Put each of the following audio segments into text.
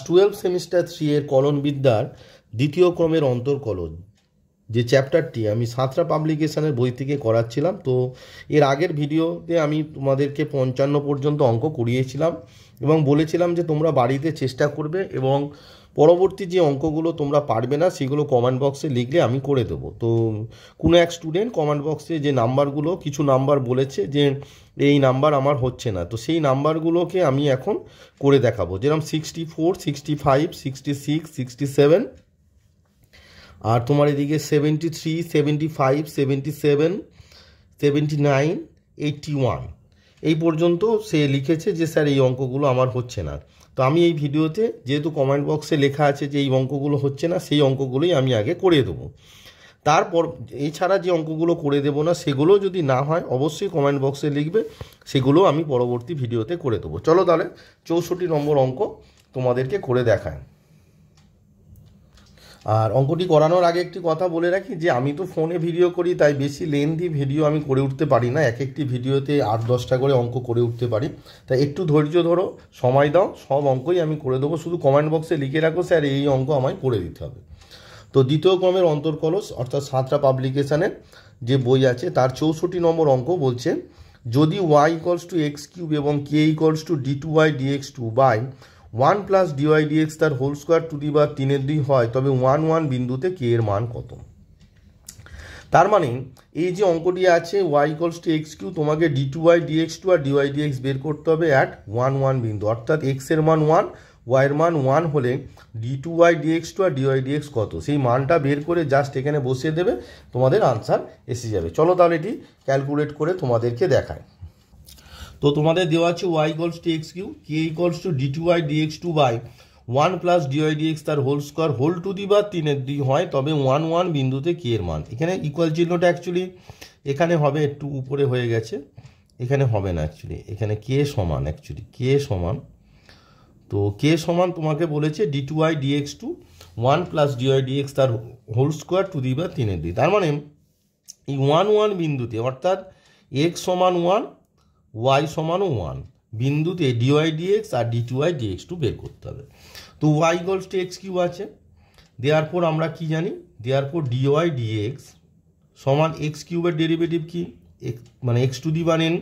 Twelve semester 3 এর কলনবিদ্যার দ্বিতীয় ক্রমের অন্তর্কলন যে চ্যাপ্টারটি আমি সাঁতরা পাবলিকেশনের বই থেকে করাচ্ছিলাম। তো এর আগের ভিডিওতে আমি তোমাদেরকে 55 পর্যন্ত অঙ্ক করিয়েছিলাম এবং বলেছিলাম যে তোমরা বাড়িতে চেষ্টা করবে এবং পরবর্তী যে অঙ্কগুলো তোমরা পারবে না সেগুলো কমেন্ট বক্সে লিখলে আমি করে দেবো। তো কোনো এক স্টুডেন্ট কমেন্ট বক্সে যে নাম্বারগুলো কিছু নাম্বার বলেছে যে এই নাম্বার আমার হচ্ছে না, তো সেই নাম্বারগুলোকে আমি এখন করে দেখাবো। যেরকম 64, 65, 66, 67, আর তোমার এদিকে 73, 75, 77, 79, 81 এই পর্যন্ত সে লিখেছে যে স্যার এই অঙ্কগুলো আমার হচ্ছে না। তো আমি এই ভিডিওতে যেহেতু কমেন্ট বক্সে লেখা আছে যে এই অঙ্কগুলো হচ্ছে না, সেই অঙ্কগুলোই আমি আগে করে দেবো। তারপর এছাড়া যে অঙ্কগুলো করে দেবো না সেগুলো যদি না হয় অবশ্যই কমেন্ট বক্সে লিখবে, সেগুলো আমি পরবর্তী ভিডিওতে করে দেবো। চলো তাহলে 64 নম্বর অঙ্ক তোমাদেরকে করে দেখায়। আর অঙ্কটি করানোর আগে একটি কথা বলে রাখি যে আমি তো ফোনে ভিডিও করি, তাই বেশি লেন্থি ভিডিও আমি করে উঠতে পারি না। এক একটি ভিডিওতে 8-10টা করে অঙ্ক করে উঠতে পারি, তাই একটু ধৈর্য ধরো, সময় দাও, সব অঙ্কই আমি করে দেবো। শুধু কমেন্ট বক্সে লিখে রাখো স্যার এই অঙ্ক আমায় করে দিতে হবে। তো দ্বিতীয় ক্রমের অন্তর্কলস অর্থাৎ সাঁতরা পাবলিকেশনের যে বই আছে তার 64 নম্বর অঙ্ক বলছে, যদি y = x³ এবং k = d2y dx2 by 1 + dy dx তার whole square to the power 3/2 হয়, তবে 1 1 বিন্দুতে k এর মান কত? তার মানে এই যে অঙ্কটি আছে y = x³ তোমাকে d2y dx2 আর dy dx বের করতে হবে অ্যাট 1 1 বিন্দু, অর্থাৎ x এর মান 1, y এর মান 1 হলে d2y dx2 আর dy dx কত সেই মানটা বের করে জাস্ট এখানে বসিয়ে দেবে, তোমাদের আনসার এসে যাবে। চলো তাহলে এটি ক্যালকুলেট করে তোমাদেরকে দেখায়। তো তোমাদের দেওয়া আছে y = x³ k = d2y dx2 by 1 + dy dx তার whole square whole to the power 3/2 হয়, তবে 1 1 বিন্দুতে k এর মান। এখানে ইকুয়াল চিহ্নটা অ্যাকচুয়ালি এখানে হবে, একটু উপরে হয়ে গেছে, এখানে হবে না অ্যাকচুয়ালি, এখানে k সমান, অ্যাকচুয়ালি k সমান, তো k সমান তোমাকে বলেছে d2y dx2 1 + dy dx তার whole square to the power 3/2। তার মানে এই 1 1 বিন্দুতে অর্থাৎ x সমান 1, y সমান 1 বিন্দুতে dy dx আর d2y dx2 বের করতে হবে। তো y = x³ আছে, দেয়ারপর আমরা কি জানি, দেয়ারপর dy dx সমান x³ এর ডেরিভেটিভ কি, মানে x two the power n,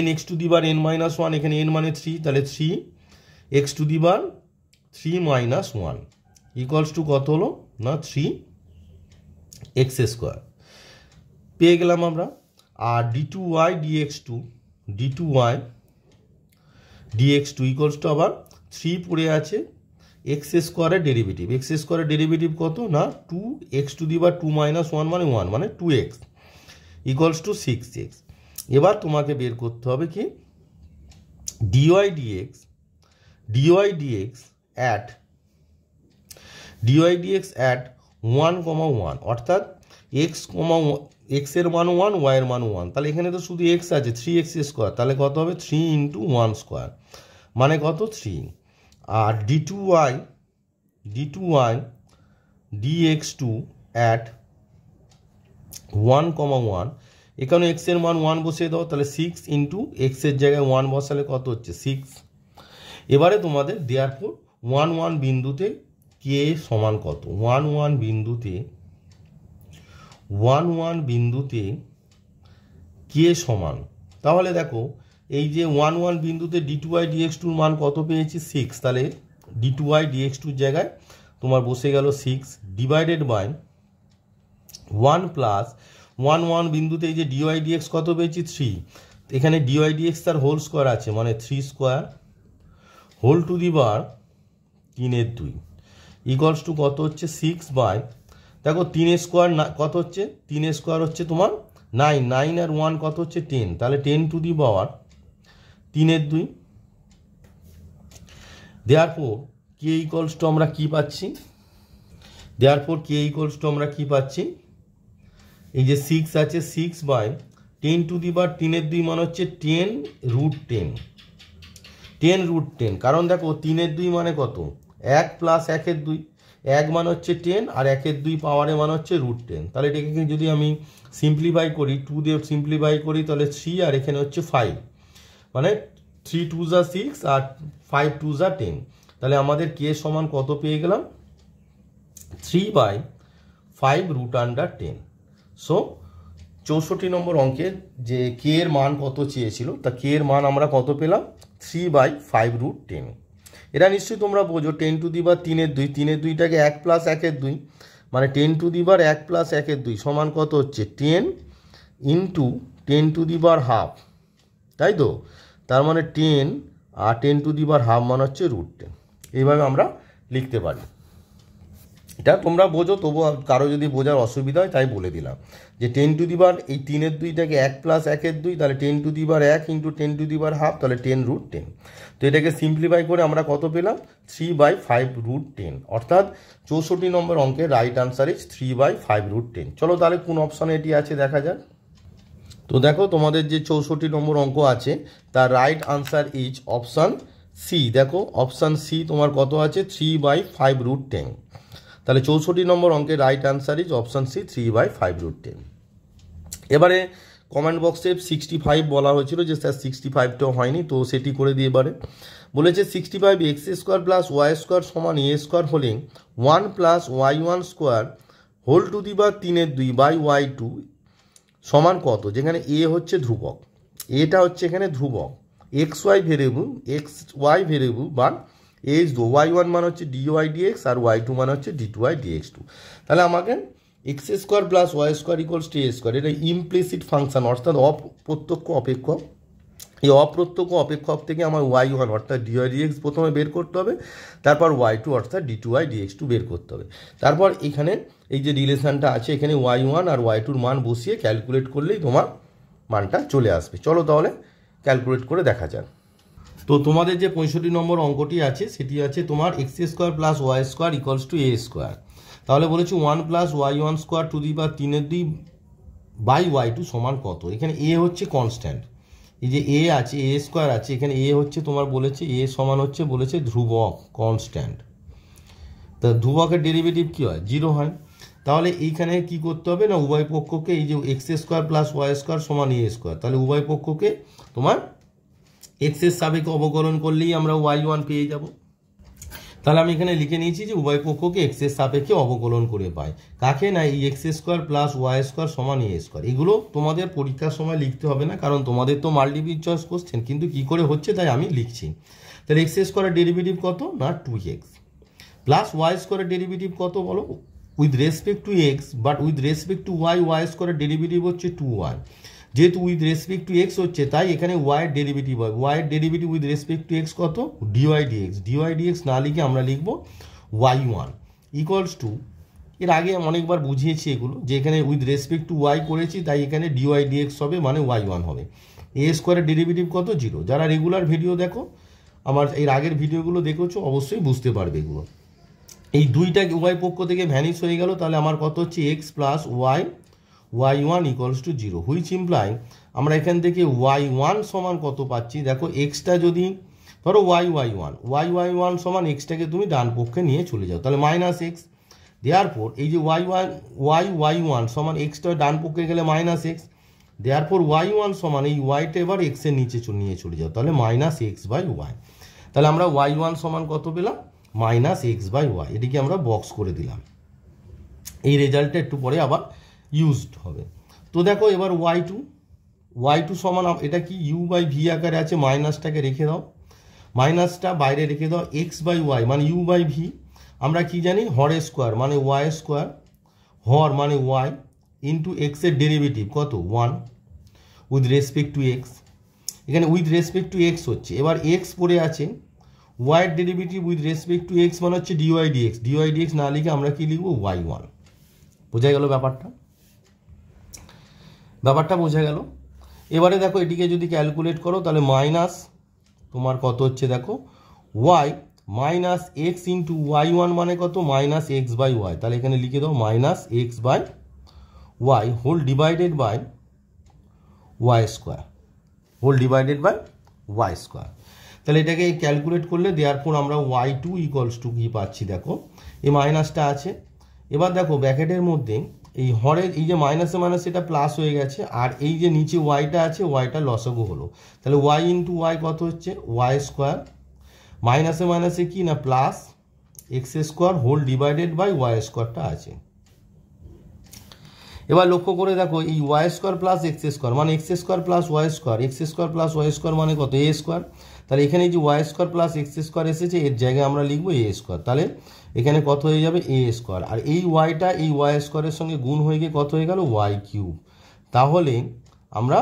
n x two the power n - 1, এখানে n মানে 3, তাহলে 3 x two the power 3 - 1 equals to কত হলো না 3x² পেয়ে গেলাম আমরা। আর d2y dx2 ইকুয়ালস টু আবার 3 পড়ে আছে x² এর ডেরিভেটিভ, x² এর ডেরিভেটিভ কত না 2x টু দি পাওয়ার 2 - 1 মানে 1 মানে 2x ইকুয়ালস টু 6x। এবার তোমাকে বের করতে হবে কি dy dx at 1, 1 অর্থাৎ x এর মান 1, y এর মান 1, তাহলে এখানে তো শুধু x আছে 3x², তাহলে কত হবে 3 × 1² মানে কত 3। আর d2y dx2 at 1, 1 এখানে x এর মান 1 বসিয়ে দাও, তাহলে 6 × x এর জায়গায় 1 বসালে কত হচ্ছে 6। এবারে তোমাদের দেয়ারপর 1 1 বিন্দুতে k সমান কত, 1 1 বিন্দুতে k সমান, তাহলে দেখো এই যে 1 1 বিন্দুতে d2y dx2 মান কত পেয়েছি 6, তাহলে d2y dx2 জায়গায় তোমার বসে গেল 6 ডিভাইডেড বাই 1 + 1 1 বিন্দুতে এই যে dy dx কত পেয়েছি 3, এখানে dy dx তার হোল স্কোয়ার আছে মানে 3² হোল টু দি পাওয়ার 3/2 ইকুয়ালস টু কত হচ্ছে 6 বাই, দেখো 3² কত হচ্ছে 3² হচ্ছে তোমার 9, 9 আর 1 কত হচ্ছে 10, তাহলে 10 two the power 3/2। দেয়ারপর k equals to আমরা কি পাচ্ছি, এই যে 6 আছে 6 বাই 10 টু দি পাওয়ার 3/2 মানে হচ্ছে 10√10, কারণ দেখো 3/2 মানে কত 1 + 1/2, 1 মানে হচ্ছে 10 আর 1/2 পাওয়ারে মানে হচ্ছে √10, তাহলে এটাকে যদি আমি সিম্পলিফাই করি 2 দিয়ে সিম্পলিফাই করি তাহলে 3 আর এখানে হচ্ছে 5, মানে 3 2 6 আর 5 2 10, তাহলে আমাদের কে সমান কত পেয়ে গেলাম 3/5√10। সো 64 নম্বর অঙ্কের যে কে এর মান কত চেয়েছিল, তা কে এর মান আমরা কত পেলাম 3/5√10। এটা নিশ্চয়ই তোমরা বোঝো 10 টু দি পাওয়ার 3-এর 2, 3-এর 2টাকে 1 + 1-এর 2, মানে 10 টু দি পাওয়ার 1 + 1-এর 2 সমান কত হচ্ছে 10 × 10 টু দি পাওয়ার হাফ, তাই তো? তার মানে 10 আর 10 টু দি পাওয়ার হাফ মানে হচ্ছে √10। এইভাবে আমরা লিখতে পারি। এটা তোমরা বোঝো, তবু কারো যদি বোঝার অসুবিধা হয় তাই বলে দিলাম যে 10 টু দি পাওয়ার এই 3-এর 2টাকে 1 + 1-এর 2, তাহলে 10 two the power 1 × 10 two the power half, তাহলে 10√10। তো এটাকে সিম্পলিফাই করে আমরা কত পেলাম 3/5√10, অর্থাৎ 64 নম্বর অঙ্কের রাইট আনসার ইজ 3/5√10। চলো তাহলে কোন অপশানে এটি আছে দেখা যাক। তো দেখো তোমাদের যে 64 নম্বর অঙ্ক আছে তার right answer is option C. দেখো অপশান সি তোমার কত আছে 3/5√10। তাহলে 64 নম্বর অঙ্কের right answer is option C 3/5√10। এবারে কমেন্ট বক্সে 65 বলা হয়েছিল যে স্যার 65টাও হয়নি, তো সেটি করে দিয়ে এবারে বলেছে 65x² + y² = a² হলে 1 + y1² whole to the power 3-এর 2/y2 সমান কত? যেখানে এ হচ্ছে ধ্রুবক, এটা হচ্ছে এখানে ধ্রুবক, xy ভেরিয়েবল বা এজ y1 মান হচ্ছে dy dx আর y2 মান হচ্ছে d2y dx2। তাহলে আমাকে x² + y² = a², এটা ইমপ্লিসিট ফাংশন অর্থাৎ অপ্রত্যক্ষ অপেক্ষক। এই অপ্রত্যক্ষ অপেক্ষক থেকে আমার y1 অর্থাৎ dy dx প্রথমে বের করতে হবে, তারপর y2 অর্থাৎ d2y dx2 বের করতে হবে। তারপর এখানে এই যে রিলেশনটা আছে এখানে y1 আর y2-র মান বসিয়ে ক্যালকুলেট করলেই তোমার মানটা চলে আসবে। চলো তাহলে ক্যালকুলেট করে দেখা যাক। তো তোমাদের যে 65 নম্বর অঙ্কটি আছে সেটি আছে তোমার x² + y² = a²। তাহলে বলেছি 1 + y1² two the power 3-এর 2/y2 সমান কত? এখানে a হচ্ছে কনস্ট্যান্ট, এই যে a আছে a² আছে, এখানে a হচ্ছে তোমার বলেছে a সমান হচ্ছে বলেছে ধ্রুবক কনস্ট্যান্ট। তা ধ্রুবকের ডেরিভেটিভ কী হয় 0 হয়। তাহলে এইখানে কি করতে হবে না উভয় পক্ষকে এই যে x² + y² = a², তাহলে উভয় পক্ষকে তোমার x এর সাপেক্ষে অবকলন করলেই আমরা y1 পেয়ে যাব। তাহলে আমি এখানে লিখে নিয়েছি যে উভয় পক্ষকে x এর সাপেক্ষে অবকলন করে পাই কাকে না এই x² + y² = a²। এগুলো তোমাদের পরীক্ষার সময় লিখতে হবে না, কারণ তোমাদের তো মাল্টিপল চয়েস কোশ্চেন, কিন্তু কি করে হচ্ছে তাই আমি লিখছি। তাহলে x² এর ডেরিভেটিভ কত না 2x প্লাস y² এর ডেরিভেটিভ কত বলো with respect to x, but with respect to y y² এর ডেরিভেটিভ হচ্ছে 2y। যেহেতু উইথ রেসপেক্ট টু এক্স হচ্ছে তাই এখানে y এর ডেরিভেটিভ হয়, y এর derivative with respect to x কত dy dx না লিখে আমরা লিখব y1 = এর আগে অনেকবার বুঝিয়েছি এগুলো যে এখানে উইথ রেসপেক্ট টু y করেছি তাই এখানে dy dx হবে মানে y1 হবে। a² এর ডেরিভেটিভ কত 0। যারা রেগুলার ভিডিও দেখো আমার এর আগের ভিডিওগুলো দেখেছো অবশ্যই বুঝতে পারবে এগুলো। এই দুইটা উভয় পক্ষ থেকে ভ্যানিশ হয়ে গেল, তাহলে আমার কত হচ্ছে x + y1 = 0, হুইচ ইমপ্লাই আমরা এখান থেকে y1 সমান কত পাচ্ছি। দেখো এক্সটা যদি ধরো y1 সমান এক্সটাকে তুমি ডান পক্ষে নিয়ে চলে যাও তাহলে -x, দেয়ারপর এই যে y1 সমান এক্সটা ডান পক্ষে গেলে -x, দেয়ারপর y1 সমান এই yটা এবার x এর নিচে নিয়ে চলে যাও তাহলে -x/y। তাহলে আমরা y1 সমান কত পেলাম -x/y, এটিকে আমরা বক্স করে দিলাম। এই রেজাল্টটা একটু পরে আবার ইউজড হবে। তো দেখো এবার y2 সমান এটা কি u/v আকারে আছে, মাইনাসটাকে রেখে দাও, মাইনাসটা বাইরে রেখে দাও, x/y মানে u/v আমরা কি জানি হরের স্কোয়ার মানে y², হর মানে y ইন্টু x এর ডেরিভেটিভ কত 1 উইথ রেসপেক্ট টু x, এখানে উইথ রেসপেক্ট টু x হচ্ছে, এবার x পড়ে আছে y এর derivative with respect to x মানে হচ্ছে dy dx না লিখে আমরা কি লিখবো y1। বোঝা গেল ব্যাপারটা বোঝা গেল। এবারে দেখো এটিকে যদি ক্যালকুলেট করো তাহলে মাইনাস তোমার কত হচ্ছে দেখো y -x ইন্টু y1 মানে কত -x/y, তাহলে এখানে লিখে দাও -x/y whole divided by y²। তাহলে এটাকে ক্যালকুলেট করলে দেওয়ার আমরা y2 = কি পাচ্ছি দেখো এই মাইনাসটা আছে, এবার দেখো ব্র্যাকেটের মধ্যে এই হরের এই যে মাইনাসে মাইনাস এটা প্লাস হয়ে গেছে আর এই যে নিচে ওয়াইটা আছে ওয়াইটা লসাগু হলো, তাহলে y × y কত হচ্ছে y² মাইনাসে মাইনাসে কি না plus x square whole divided by Y স্কোয়ারটা আছে। এবার লক্ষ্য করে দেখো এই Y square plus x square মানে x square plus Y square, X square plus Y square মানে কত এ স্কোয়ার। তাহলে এখানে যে Y square plus x square এসেছে এর জায়গায় আমরা লিখবো এ স্কোয়ার। তাহলে এখানে কত হয়ে যাবে এ স্কোয়ার, আর এই ওয়াইটা এই ওয়াই স্কোয়ারের সঙ্গে গুণ হয়ে গিয়ে কত হয়ে গেল ওয়াই কিউব। তাহলে আমরা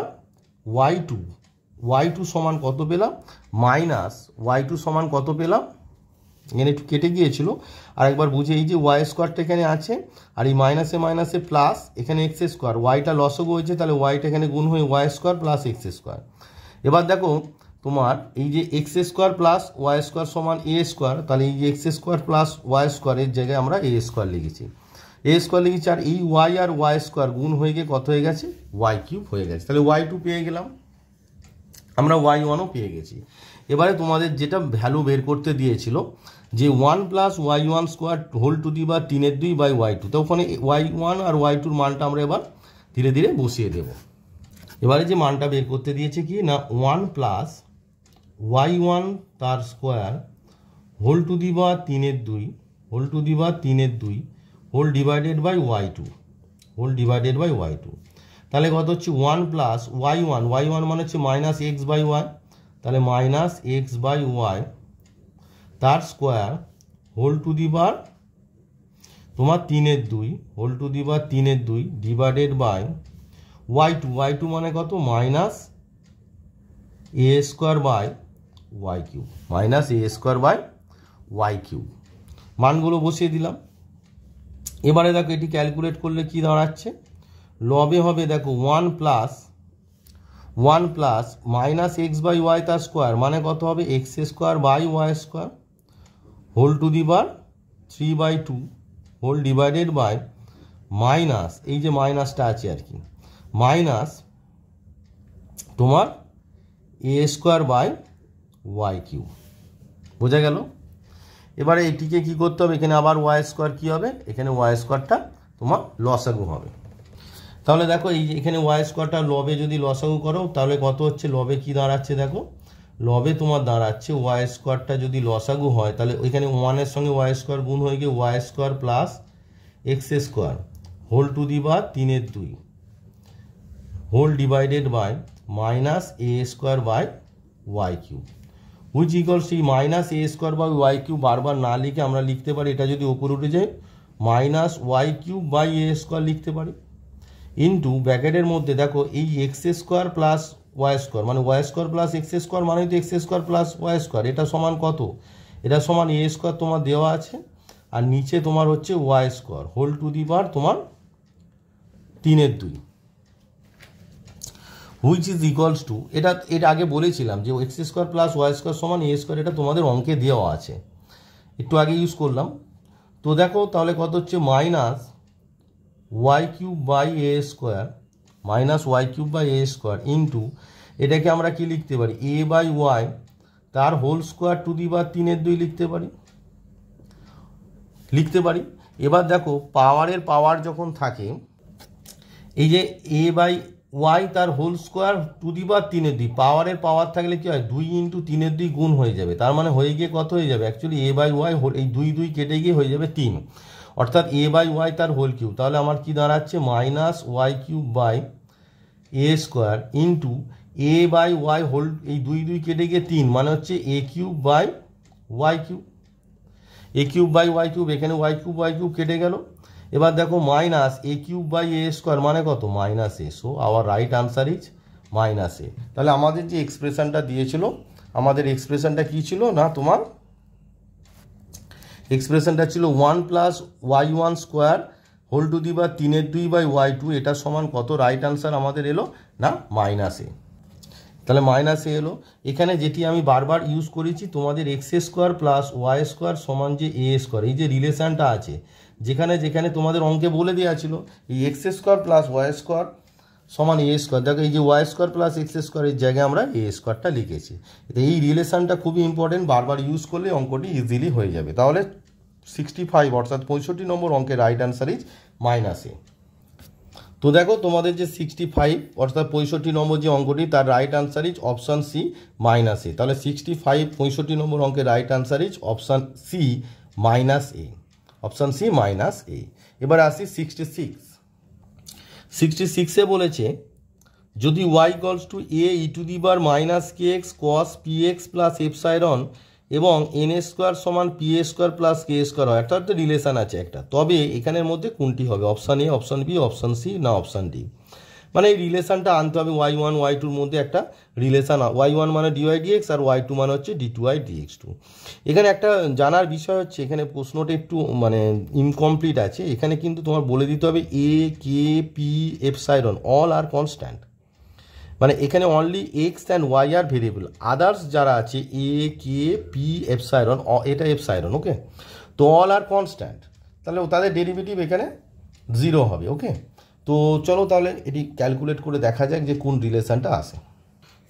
ওয়াই টু সমান কত পেলাম মাইনাস ওয়াই টু সমান কত পেলাম, এখানে একটু কেটে গিয়েছিল আর একবার বুঝে, এই যে ওয়াই স্কোয়ারটা এখানে আছে আর এই মাইনাসে মাইনাসে প্লাস এখানে এক্স স্কোয়ার, ওয়াইটা লসগু হয়েছে তাহলে ওয়াইটা এখানে গুণ হয়ে y square plus x square. এবার দেখো তোমার এই যে x square plus Y square সমান এ স্কোয়ার, তাহলে এই যে এক্স স্কোয়ার প্লাস ওয়াই স্কোয়ারের জায়গায় আমরা এ স্কোয়ার লিখেছি, এ স্কোয়ার লিখেছি, আর এই ওয়াই আর ওয়াই স্কোয়ার গুণ হয়ে গিয়ে কত হয়ে গেছে ওয়াই কিউব হয়ে গেছে। তাহলে ওয়াই টু পেয়ে গেলাম, আমরা ওয়াই ওয়ানও পেয়ে গেছি। এবারে তোমাদের যেটা ভ্যালু বের করতে দিয়েছিল যে 1 plus y one square whole to the বা 3/2 বাই ওয়াই টু, তো ওখানে ওয়াই ওয়ান আর ওয়াই টুর মানটা আমরা এবার ধীরে ধীরে বসিয়ে দেব। এবারে যে মানটা বের করতে দিয়েছে কি না 1 প্লাস ওয়াই ওয়ান তার স্কোয়ার হোল টু দি বা 3/2 হোল টু দি বা 3/2 whole divided by y two, whole divided by y two. তাহলে কত হচ্ছে 1 প্লাস ওয়াই ওয়ান মানে হচ্ছে মাইনাস এক্স বাই ওয়াই, তাহলে মাইনাস এক্স বাই ওয়াই তার স্কোয়ার হোল টু দি বার তোমার 3/2 হোল টু দি বার 3/2 ডিভাইডেড বাই ওয়াই টু মানে কত minus A square by Y cube, minus A square by Y cube. মানগুলো বসিয়ে দিলাম। এবারে দেখো এটি ক্যালকুলেট করলে কি দাঁড়াচ্ছে, লবে হবে দেখো 1 plus minus x by Y তার স্কোয়ার মানে কত হবে x square by y square whole to the বার 3/2 হোল ডিভাইডেড বাই মাইনাস, এই যে মাইনাসটা আছে আর কি, মাইনাস তোমার a square by Y cube. বোঝা গেল? এবারে এটিকে কি করতে হবে, এখানে আবার ওয়াই স্কোয়ার কী হবে, এখানে ওয়াই স্কোয়ারটা তোমার লসাগু হবে। তাহলে দেখো এই যে এখানে ওয়াই স্কোয়ারটা লবে যদি লসাগু করো তাহলে কত হচ্ছে, লবে কি দাঁড়াচ্ছে দেখো, লবে তোমার দাঁড়াচ্ছে ওয়াই স্কোয়ারটা যদি লসাগু হয় তাহলে ওইখানে ওয়ানের সঙ্গে ওয়াই স্কোয়ার গুণ হয়ে গিয়ে Y square plus x square whole to the বার 3/2 whole divided by minus A square by Y cube, which equals এই minus A square by Y cube বারবার না লিখে আমরা লিখতে পারি, এটা যদি উপরে উঠে যায় minus Y cube by A square লিখতে পারি, ইন্টু ব্র্যাকেটের মধ্যে দেখো এই x square plus Y square মানে Y square plus x square মানে তো X square plus Y square, এটা সমান কত, এটা সমান এ স্কোয়ার তোমার দেওয়া আছে, আর নিচে তোমার হচ্ছে Y square whole to the বার তোমার 3/2 হুইচ ইজ ইকুয়ালস টু, এটা আগে বলেছিলাম যে x square plus Y square সমান এ স্কোয়ার, এটা তোমাদের অঙ্কে দেওয়া আছে, একটু আগে ইউজ করলাম। তো দেখো তাহলে কত হচ্ছে minus Y cube by A square, minus Y cube by A square into এটাকে আমরা কি লিখতে পারি এ বাই ওয়াই তার হোল স্কোয়ার টু দি বার 3/2 লিখতে পারি। এবার দেখো পাওয়ারের পাওয়ার যখন থাকে এই যে এ বাই ওয়াই তার হোল স্কোয়ার টু দি বার 3/2, পাওয়ারের পাওয়ার থাকলে কি হয় 2 × 3/2 গুণ হয়ে যাবে, তার মানে হয়ে গিয়ে কত হয়ে যাবে অ্যাকচুয়ালি এ বাই ওয়াই এই 2 কেটে গিয়ে হয়ে যাবে 3, অর্থাৎ এ বাই ওয়াই তার হোল কিউব। তাহলে আমার কি দাঁড়াচ্ছে minus Y cube by A square into A by Y whole এই 2 কেটে গিয়ে 3 মানে হচ্ছে A cube by Y cube, A cube by Y cube, এখানে ওয়াই কিউব কেটে গেল। এবার দেখো minus A cube by A square মানে কত minus A, so our right answer is minus এ। তাহলে আমাদের যে এক্সপ্রেশনটা দিয়েছিল, আমাদের এক্সপ্রেশনটা কী ছিল না তোমার এক্সপ্রেশনটা ছিল 1 plus y one square whole to the বার 3/2 বাই ওয়াই টু, এটা সমান কত, রাইট আনসার আমাদের এলো না মাইনাস এ। তাহলে মাইনাস এ এলো। এখানে যেটি আমি বারবার ইউজ করেছি তোমাদের x square plus Y square সমান যে এ স্কোয়ার, এই যে রিলেশানটা আছে যেখানে যেখানে তোমাদের অঙ্কে বলে দেওয়া ছিল এই x square plus Y square সমান এ স্কোয়ার, দেখো এই যে ওয়াই স্কোয়ার প্লাস এক্স স্কোয়ারের জায়গায় আমরা এ স্কোয়ারটা লিখেছি। এই রিলেশানটা খুবই ইম্পর্টেন্ট, বারবার ইউজ করলে অঙ্কটি ইজিলি হয়ে যাবে। তাহলে 65 অর্থাৎ 65 নম্বর অঙ্কের রাইট আনসার ইজ মাইনাস এ। তো দেখো তোমাদের যে 65 অর্থাৎ 65 নম্বর যে অঙ্কটি তার right answer is option c minus এ। তাহলে 65 নম্বর অঙ্কের right answer is option c minus a, option c minus a. এবার আসি 66 বলেছে যদি y equals to a e to the power minus k x cos p x plus epsilon এবং n square সমান p a square plus k square হয়, অর্থাৎ relation আছে একটা, তবে এখানের মধ্যে কোনটি হবে? Option A, option B, option C না অপশান ডি। মানে এই রিলেশানটা আনতে হবে y1 y2-র মধ্যে একটা রিলেশান, y1 মানে ডিওয়াই ডিএক্স আর y2 মানে হচ্ছে d2y dx2। এখানে একটা জানার বিষয় হচ্ছে এখানে প্রশ্নটা একটু মানে ইনকমপ্লিট আছে, এখানে কিন্তু তোমার বলে দিতে হবে a k p epsilon all are constant, মানে এখানে only x and y are variable, others যারা আছে এ কে পি এপসাইলন, এটা এপসাইলন, ওকে। তো অল আর কনস্ট্যান্ট, তাহলে তাদের ডেরিভেটিভ এখানে 0 হবে, ওকে। তো চলো তাহলে এটি ক্যালকুলেট করে দেখা যাক যে কোন রিলেশনটা আসে।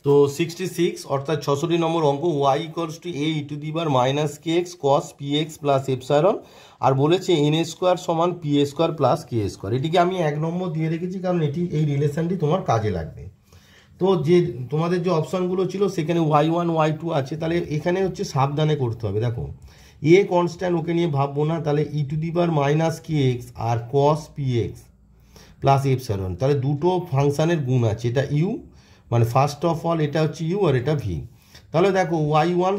তো 66 অর্থাৎ 66 নম্বর অঙ্ক, y equals to a e to the power minus k x cos p x plus epsilon, আর বলেছে এন স্কোয়ার সমান p a square plus k square. এটিকে আমি 1 নম্বর দিয়ে রেখেছি কারণ এই রিলেশনটি তোমার কাজে লাগবে। তো যে তোমাদের যে অপশানগুলো ছিল সেখানে y1 y2 আছে, তাহলে এখানে হচ্ছে সাবধানে করতে হবে। দেখো এ কনস্ট্যান্ট, ওকে নিয়ে ভাববো না, তাহলে e to the power minus k x আর cos p x plus epsilon, তাহলে দুটো ফাংশানের গুণ আছে, এটা ইউ মানে ফার্স্ট অফ অল এটা হচ্ছে ইউ আর এটা ভি। তাহলে দেখো y1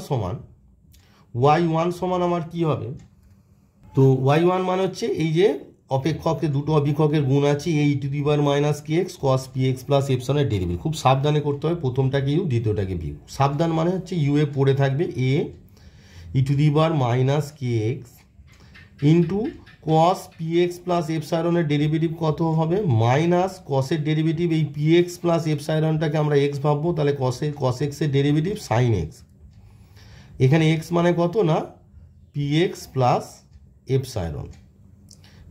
সমান আমার কি হবে? তো y1 মানে হচ্ছে এই যে অপেক্ষকের দুটো অপেক্ষকের গুণ আছে a e to the power minus k x cos p x plus এপসাইলনের ডেরিভেটিভ। খুব সাবধানে করতে হবে, প্রথমটাকে ইউ দ্বিতীয়টাকে ভি। সাবধান মানে হচ্ছে ইউ এ পড়ে থাকবে a e to the power minus k x into cos p x plus এপসাইলনের ডেরিভেটিভ কত হবে? মাইনাস কসের ডেরিভেটিভ এই পি এক্স প্লাস এপসাইলনটাকে আমরা এক্স ভাববো, তাহলে কস এক্সের ডেরিভেটিভ সাইন এক্স। এখানে এক্স মানে কত না p x plus epsilon,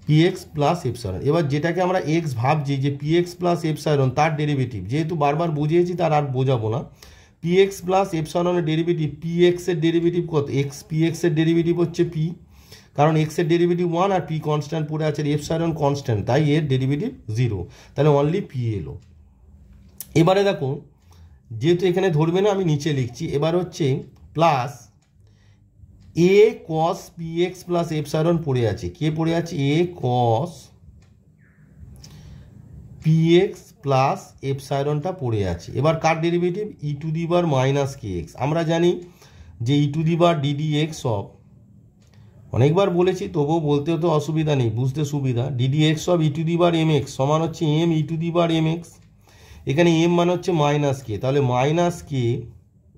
p x plus epsilon. এবার যেটাকে আমরা এক্স ভাবছি যে পি এক্স প্লাস এপসাইলন তার ডেরিভেটিভ, যেহেতু বারবার বুঝিয়েছি তার আর বোঝাবো না। পি এক্স প্লাস এপসাইলনের ডেরিভেটিভ, পি এক্সের ডেরিভেটিভ কত? এক্স, পি এক্সের ডেরিভেটিভ হচ্ছে পি, কারণ এক্সের ডেরিভেটিভ 1 আর পি কনস্ট্যান্ট পড়ে আছে, এপসাইলন কনস্ট্যান্ট, তাই এর ডেরিভেটিভ 0, তাহলে অনলি পি এলো। এবারে দেখো যেহেতু এখানে ধরবে না আমি নিচে লিখছি, এবার হচ্ছে plus a cos p x plus epsilon পড়ে আছে, কে পড়ে আছে? A cos p x plus এপসাইলনটা পড়ে আছে। এবার কার derivative? E to the power minus k x. আমরা জানি যে e to the power d d x of, অনেকবার বলেছি তবুও বলতেও তো অসুবিধা নেই, বুঝতে সুবিধা, d d x of e to the power m x সমান হচ্ছে m e to the power m x. এখানে এম মানে হচ্ছে মাইনাস কে, তাহলে মাইনাস কে,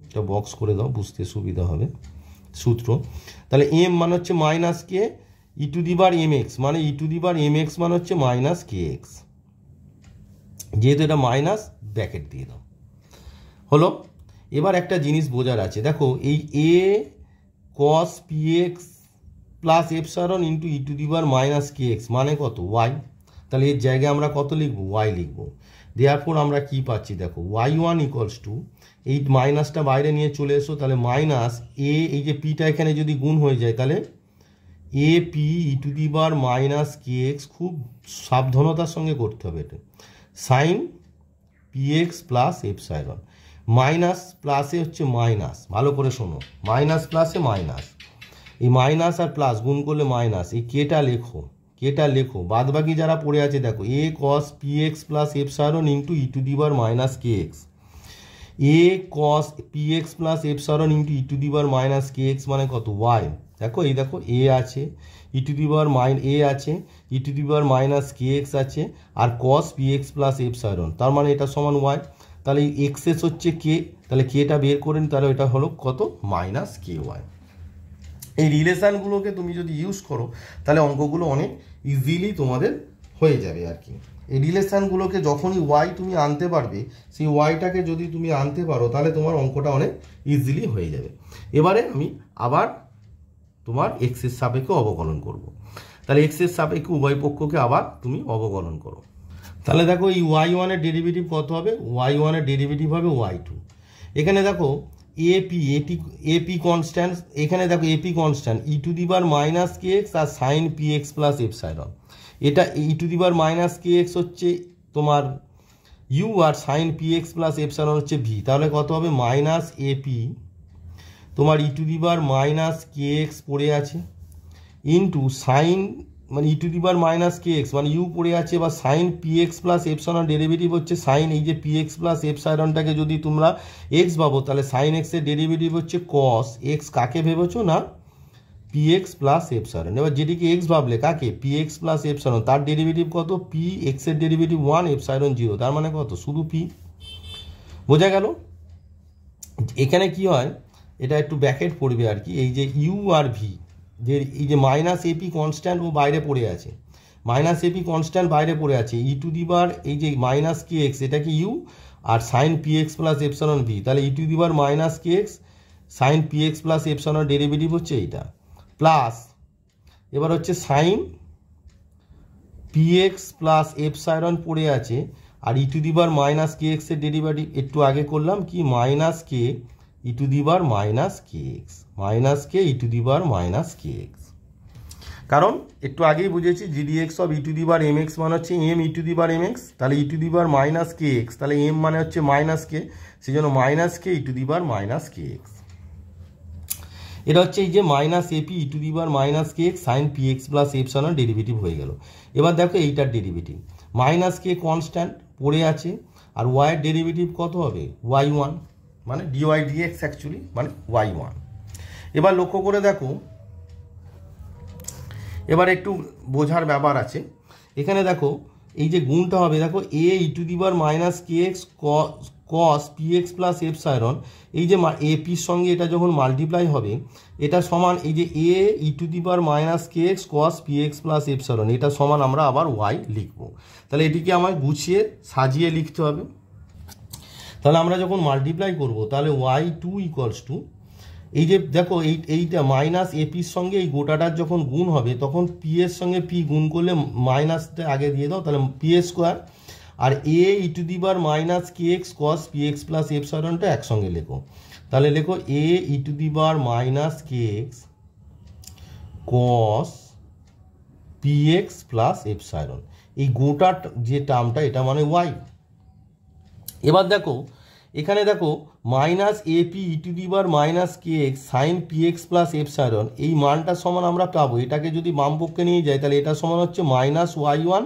এটা বক্স করে দাও বুঝতে সুবিধা হবে সূত্র, তাহলে এম মানে হচ্ছে minus k e to the power m x, মানে e to the power m x মানে হচ্ছে মাইনাস কে এক্স, যেহেতু এটা মাইনাস ব্র্যাকেট দিয়ে দাও, হলো। এবার একটা জিনিস বোঝার আছে, দেখো এই a cos p x plus epsilon into e to the power minus k x মানে কত? ওয়াই। তাহলে এর জায়গায় আমরা কত লিখবো? ওয়াই লিখবো। দেয়ারফর আমরা কি পাচ্ছি? দেখো y1 ইকুয়ালস টু, এই মাইনাসটা বাইরে নিয়ে চলে এসো, তাহলে মাইনাস এ, এই যে পিটা এখানে যদি গুণ হয়ে যায় তাহলে a p e to the power minus k x, খুব সাবধানতার সঙ্গে করতে হবে এটা, sine p x plus epsilon. Minus প্লাসে হচ্ছে মাইনাস, ভালো করে শোনো, মাইনাস প্লাসে মাইনাস, এই মাইনাস আর প্লাস গুণ করলে মাইনাস, এই কেটা লেখো, বাদ বাকি যারা পড়ে আছে দেখো a cos p x plus epsilon into e to the power minus k x, a cos p x plus epsilon into e to the power minus k x মানে কত? ওয়াই। দেখো এই দেখো এ আছে, e to the power a আছে, e to the power minus k x আছে, আর cos p x plus epsilon, তার মানে এটা সমান ওয়াই। তাহলে এক্সেস হচ্ছে কে, তাহলে কেটা বের করেন, তাহলে এটা হলো কত? Minus k Y. এই রিলেশানগুলোকে তুমি যদি ইউজ করো তাহলে অঙ্কগুলো অনেক ইজিলি তোমাদের হয়ে যাবে আর কি। এই রিলেশানগুলোকে যখনই ওয়াই তুমি আনতে পারবে, সেই ওয়াইটাকে যদি তুমি আনতে পারো তাহলে তোমার অঙ্কটা অনেক ইজিলি হয়ে যাবে। এবারে আমি আবার তোমার এক্সের সাপেক্ষে অবকলন করব। তাহলে এক্সের সাপেক্ষে উভয় পক্ষকে আবার তুমি অবকলন করো। তাহলে দেখো এই y1 এর ডেরিভেটিভ কত হবে? y1 এর ডেরিভেটিভ হবে y2। এখানে দেখো এপি কনস্ট্যান্ট, এখানে দেখো a p constant e to the power minus k x আর sine p x plus epsilon, এটা e to the power minus k x হচ্ছে তোমার ইউ আর sine p x plus epsilon হচ্ছে ভি, তাহলে কত হবে মাইনাস এপি তোমার e to the power minus k x পড়ে আছে ইন্টু সাইন মানে e to the power minus k x মানে ইউ পড়ে আছে, বা sine p x plus epsilon derivative হচ্ছে সাইন এই যে পি এক্স প্লাস এপসাইলনটাকে যদি তোমরা এক্স ভাবো তাহলে সাইন এক্সের ডেরিভেটিভ হচ্ছে কস এক্স, কাকে ভেবেছো না পি এক্স প্লাস এপসাইলন। এবার যেটিকে এক্স ভাবলে কাকে পি এক্স প্লাস এপসাইলন, তার ডেরিভেটিভ কত পি এক্সের ডেরিভেটিভ 1 এপসাইলন 0, তার মানে কত শুধু পি। বোঝা গেল? এখানে কি হয় এটা একটু ব্যাকেট পড়বে আর কি, এই যে ইউ আর ভি যে এই যে মাইনাস এপি কনস্ট্যান্ট ও বাইরে পড়ে আছে, মাইনাস এপি কনস্ট্যান্ট বাইরে পড়ে আছে, ই টু দি পাওয়ার এই যে মাইনাস কে এক্স এটা কি ইউ আর sine p x plus epsilon v, তাহলে e to the power minus k x sine p x plus epsilon derivative হচ্ছে এইটা প্লাস এবার হচ্ছে sine p x plus epsilon পড়ে আছে, আর ই টু দি পাওয়ার মাইনাস কে এক্সের ডেরিভেটিভ একটু আগে করলাম কি minus k e to the power minus k x, minus k e to the power minus k x. কারণ একটু আগেই বুঝেছি d d x of e to the power m x মানে হচ্ছে m e to the power m x, তাহলে e to the power minus k x, তাহলে m মানে হচ্ছে মাইনাস কে, সেই জন্য minus k e to the power minus k x. এটা হচ্ছে এই যে minus a p e to the power minus k x sine p x plus epsilon derivative হয়ে গেল। এবার দেখো এইটার ডেরিভেটিভ মাইনাস কে কনস্ট্যান্ট পড়ে আছে, আর ওয়াইয়ের ডেরিভেটিভ কত হবে ওয়াই ওয়ান মানে ডিওয়াই ডিএক্স অ্যাকচুয়ালি মানে ওয়াই ওয়ান। এবার লক্ষ্য করে দেখো, এবার একটু বোঝার ব্যাপার আছে এখানে, দেখো এই যে গুণটা হবে দেখো a e to the power minus k x cos p x plus epsilon, এই যে এপির সঙ্গে এটা যখন মাল্টিপ্লাই হবে এটা সমান এই যে a e to the power minus k x cos p x plus epsilon, এটা সমান আমরা আবার ওয়াই লিখবো। তাহলে এটিকে আমায় গুছিয়ে সাজিয়ে লিখতে হবে। তাহলে আমরা যখন মাল্টিপ্লাই করব তাহলে ওয়াই টু ইকুয়ালস টু এই যে দেখো এইটা মাইনাস এপির সঙ্গে এই গোটাটার যখন গুণ হবে তখন পি এর সঙ্গে পি গুণ করলে মাইনাসটা আগে দিয়ে দাও, তাহলে পি এ স্কোয়ার আর a e to the power minus k x cos p x plus এপসাইলনটা একসঙ্গে লেখো, তাহলে লেখো a e to the power minus k x cos p x plus epsilon, এই গোটার যে টার্মটা এটা মানে ওয়াই। এবার দেখো এখানে দেখো minus a p e to the power minus k x sine p x plus epsilon এই মানটা সমান আমরা পাবো, এটাকে যদি বাম পক্ষে নিয়ে যাই তাহলে এটা সমান হচ্ছে minus y one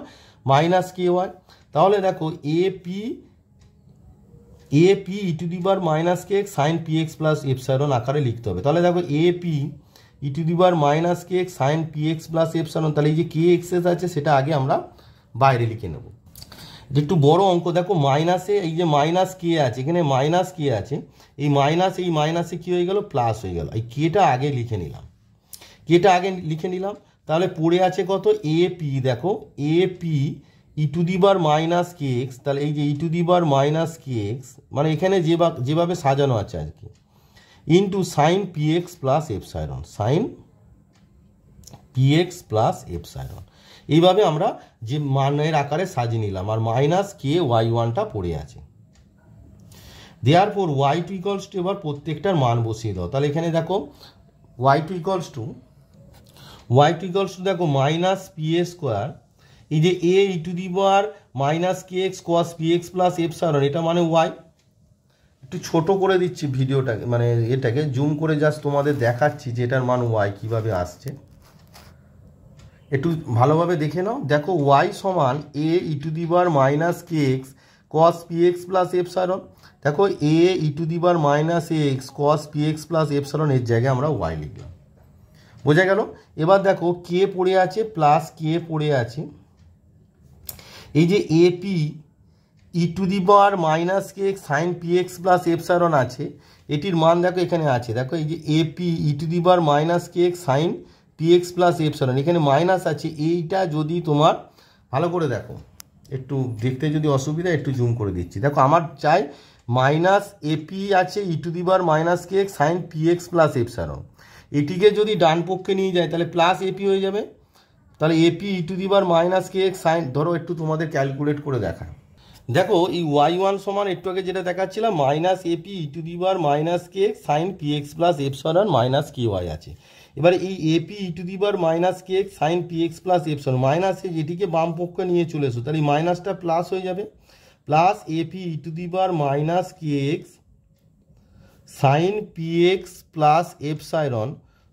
minus k y. তাহলে দেখো a p e to the power minus k x sine p x plus epsilon আকারে লিখতে হবে। তাহলে দেখো a p e to the power minus k x sine p x plus epsilon, তাহলে এই যে কে এক্সেস আছে সেটা আগে আমরা বাইরে লিখে নেব। একটু বড় অঙ্ক দেখো মাইনাসে এই যে মাইনাস কে আছে এখানে মাইনাস কে আছে, এই মাইনাসে কি হয়ে গেল প্লাস হয়ে গেল, এই কেটা আগে লিখে নিলাম, কেটা আগে লিখে নিলাম। তাহলে পড়ে আছে কত এপি, দেখো a p e to the power minus k x, তাহলে এই যে e to the power minus k x মানে এখানে যেভাবে সাজানো আছে আর কি into sine p x plus epsilon, sine p x plus epsilon, এইভাবে আমরা যে মানের আকারে সাজিয়ে নিলাম, আর মাইনাস কে ওয়াই ওয়ানটা পড়ে আছে। Therefore y two equals to এবার প্রত্যেকটার মান বসিয়ে দাও। তাহলে এখানে দেখো ওয়াই টু ইকুয়ালস টু দেখো মাইনাস পি এ স্কোয়ার, এই যে a e to the power minus k x cos p x plus epsilon এটা মানে ওয়াই। একটু ছোট করে দিচ্ছি ভিডিওটাকে মানে এটাকে জুম করে জাস্ট তোমাদের দেখাচ্ছি যে এটার মান ওয়াই কীভাবে আসছে, একটু ভালোভাবে দেখে নাও। দেখো ওয়াই সমান a e to the power minus k x cos p x plus epsilon, দেখো a e to the power minus x cos p x plus epsilon এর জায়গায় আমরা ওয়াই লিখলাম। বোঝা গেল? এবার দেখো কে পড়ে আছে প্লাস কে পড়ে আছে, এই যে a p e to the power minus k x sine p x plus epsilon আছে, এটির মান দেখো এখানে আছে, দেখো এই যে a p e to the power minus k x sine p x plus epsilon এখানে মাইনাস আছে, এইটা যদি তোমার ভালো করে দেখো একটু দেখতে যদি অসুবিধা একটু জুম করে দিচ্ছি, দেখো আমার চাই মাইনাস এপি আছে e to the power minus k x sine p x plus epsilon, এটিকে যদি ডান পক্ষে নিয়ে যায় তাহলে প্লাস এপি হয়ে যাবে, তাহলে a p e to the power minus k x sine, ধরো একটু তোমাদের ক্যালকুলেট করে দেখা, দেখো এই ওয়াই ওয়ান সমান একটু আগে যেটা দেখাচ্ছিলাম minus a p e to the power minus k x sine p x plus epsilon minus k y আছে, এবারে এই a p e to the power minus k x sine p x plus epsilon minus এটিকে বাম পক্ষে নিয়ে চলে এসো, তাহলে মাইনাসটা প্লাস হয়ে যাবে, plus a p e to the power minus k x sine p x plus epsilon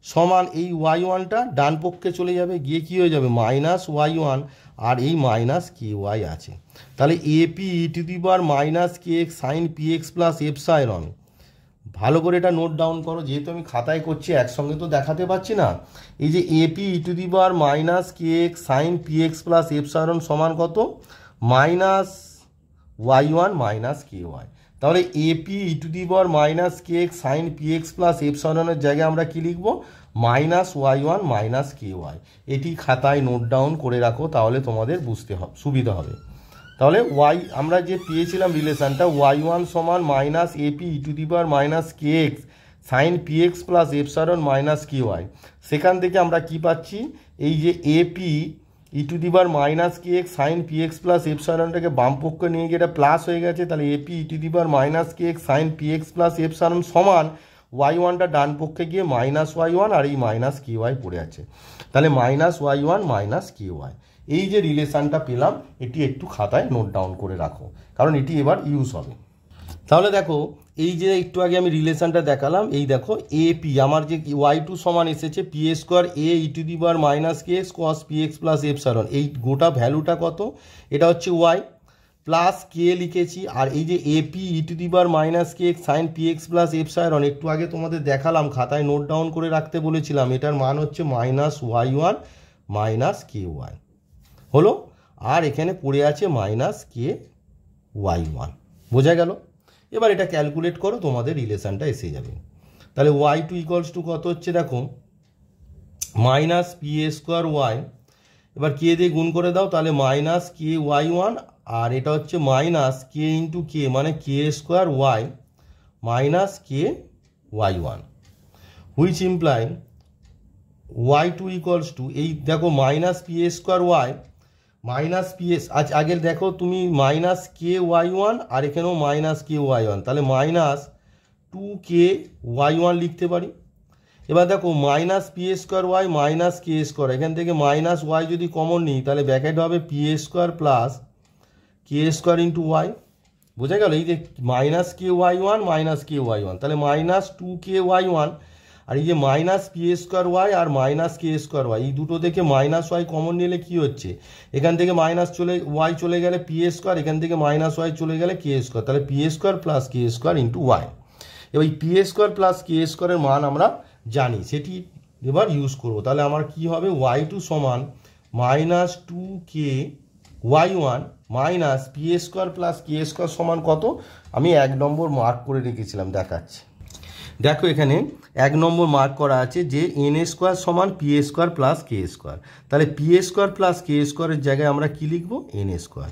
সমান এই ওয়াই ওয়ানটা ডান পক্ষে চলে যাবে, গিয়ে কী হয়ে যাবে মাইনাস ওয়াই ওয়ান, আর এই মাইনাস কে ওয়াই আছে। তাহলে a p e to the power minus k x sine p x plus epsilon, ভালো করে এটা নোট ডাউন করো, যেহেতু আমি খাতায় করছি একসঙ্গে তো দেখাতে পারছি না। এই যে a p e to the power minus k x sine p x plus epsilon সমান কত, minus y one minus k y. তাহলে a p e to the power minus k x sine p x plus এপসাইলনের জায়গায় আমরা কি লিখবো, minus y one minus k y. এটি খাতায় নোট ডাউন করে রাখো, তাহলে তোমাদের বুঝতে হবে, সুবিধা হবে। তাহলে ওয়াই আমরা যে পেয়েছিলাম রিলেশানটা ওয়াই ওয়ান সমান minus a p e to the power minus k x sine p x plus epsilon minus k y, সেখান থেকে আমরা কি পাচ্ছি, এই যে a p e to the power minus k x sine p x plus এপসাইলনটাকে বাম পক্ষে নিয়ে গিয়ে এটা প্লাস হয়ে গেছে, তাহলে a p e to the power minus k x sine p x plus epsilon সমান ওয়াই ওয়ানটা ডান পক্ষে গিয়ে মাইনাস ওয়াই ওয়ান, আর এই মাইনাস কে ওয়াই পড়ে আছে, তাহলে minus y one minus k Y. এই যে রিলেশানটা পেলাম এটি একটু খাতায় নোট ডাউন করে রাখো, কারণ এটি এবার ইউজ হবে। তাহলে দেখো এই যে একটু আগে আমি রিলেশানটা দেখালাম, এই দেখো এপি আমার যে ওয়াই টু সমান এসেছে P a square A e to the power minus k x cos p x plus epsilon, এই গোটা ভ্যালুটা কত, এটা হচ্ছে ওয়াই প্লাস কে লিখেছি, আর এই যে a p e to the power minus k x sine p x plus epsilon একটু আগে তোমাদের দেখালাম, খাতায় নোট ডাউন করে রাখতে বলেছিলাম, এটার মান হচ্ছে minus y one minus k Y হলো, আর এখানে পড়ে আছে মাইনাস কে ওয়াই ওয়ান, বোঝা গেল। এবার এটা ক্যালকুলেট করো, তোমাদের রিলেশানটা এসে যাবে। তাহলে ওয়াই টু ইকুয়ালস টু কত হচ্ছে দেখো, minus p a square y, এবার কে দিয়ে গুণ করে দাও, তাহলে মাইনাস কে ওয়াই ওয়ান, আর এটা হচ্ছে মাইনাস কে ইন্টু কে মানে k square y minus k y one, which imply y two equals to, এই দেখো minus p a square y minus p s, আজ আগে দেখো তুমি মাইনাস কে ওয়াই ওয়ান আর এখানেও মাইনাস কে ওয়াই ওয়ান, তাহলে minus two k y one লিখতে পারি। এবার দেখো minus p a square y minus k square, এখান থেকে মাইনাস ওয়াই যদি কমন নিই তাহলে ব্র্যাকেট হবে p a square plus k square into y, বোঝা গেল। এই যে minus k y one minus k y one, তাহলে minus two k y one, আর এই যে minus p a square y আর মাইনাস কে স্কোয়ার ওয়াই, এই দুটো থেকে মাইনাস ওয়াই কমন নিলে কি হচ্ছে, এখান থেকে মাইনাস ওয়াই চলে গেলে পি এ স্কোয়ার, এখান থেকে মাইনাস ওয়াই চলে গেলে কে স্কোয়ার, তাহলে p a square plus k square into y. এবার p a square plus k স্কোয়ারের মান আমরা জানি, সেটি এবার ইউজ করবো। তাহলে আমার কি হবে, ওয়াই টু সমান minus two k y one minus p a square plus k square সমান কত, আমি 1 নম্বর মার্ক করে রেখেছিলাম, দেখাচ্ছি। দেখো এখানে 1 নম্বর মার্ক করা আছে যে এন এ স্কোয়ার সমান p a square plus k square, তাহলে p a square plus k স্কোয়ারের জায়গায় আমরা কি লিখবো, এন এ স্কোয়ার।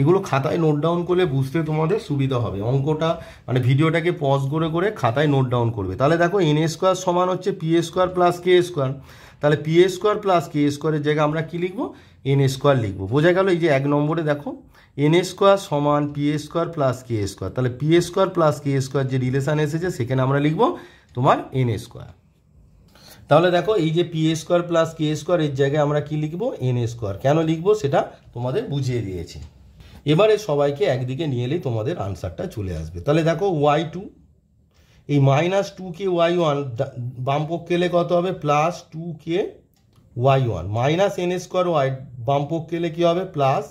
এগুলো খাতায় নোট ডাউন করলে বুঝতে তোমাদের সুবিধা হবে, অঙ্কটা মানে ভিডিওটাকে পজ করে করে খাতায় নোট ডাউন করবে। তাহলে দেখো এন এ স্কোয়ার সমান হচ্ছে P a square plus k square, তাহলে p a square plus k স্কোয়ারের জায়গায় আমরা কি লিখবো, এন এ স্কোয়ার লিখবো, বোঝা গেল। এই যে 1 নম্বরে দেখো এন এ স্কোয়ার সমান p a square plus k square, তাহলে p a square plus k square যে রিলেশান এসেছে সেখানে আমরা লিখবো তোমার এন এ স্কোয়ার। তাহলে দেখো এই যে P a square plus k square এর জায়গায় আমরা কি লিখবো, এন এ স্কোয়ার। কেন লিখবো সেটা তোমাদের বুঝিয়ে দিয়েছি। এবারে সবাইকে একদিকে নিয়ে এলেই তোমাদের আনসারটা চলে আসবে। তাহলে দেখো ওয়াই টু, এই minus two k y one বাম পক্ষে এলে কত হবে, plus two k y one minus n square y বাম পক্ষে এলে কী হবে, plus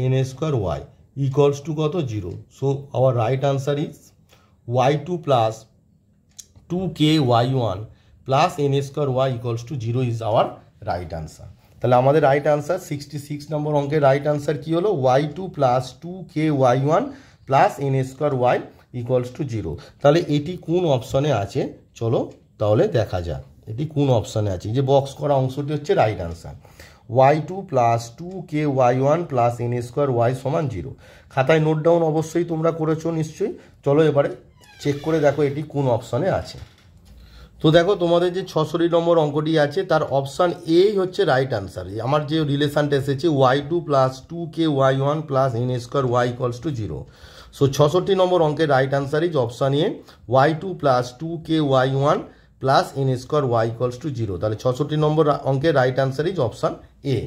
n square y equals two কত, 0। So our right answer is y two plus two k y one plus n square y equals to 0 is our right answer. তাহলে আমাদের right answer 66 number অঙ্কের right answer কী হলো, y two plus two k y one plus n square y equals to 0। তাহলে এটি কোন অপশনে আছে চলো তাহলে দেখা যাক, এটি কোন অপশনে আছে। যে বক্স করা অংশটি হচ্ছে right answer, y two plus two k y one plus n square y সমান 0। খাতায় নোট ডাউন অবশ্যই তোমরা করেছো নিশ্চয়ই, চলো এবারে চেক করে দেখো এটি কোন অপশনে আছে। তো দেখো তোমাদের যে 66 নম্বর অঙ্কটি আছে তার অপশান এ হচ্ছে রাইট আনসার। আমার যে রিলেশানটা এসেছে y two plus two k y one plus n square y equals to 0। So 66 number অঙ্কের right answer is option A, y two plus two k y one plus n square y equals to 0। তাহলে 66 number অঙ্কের right answer is option A.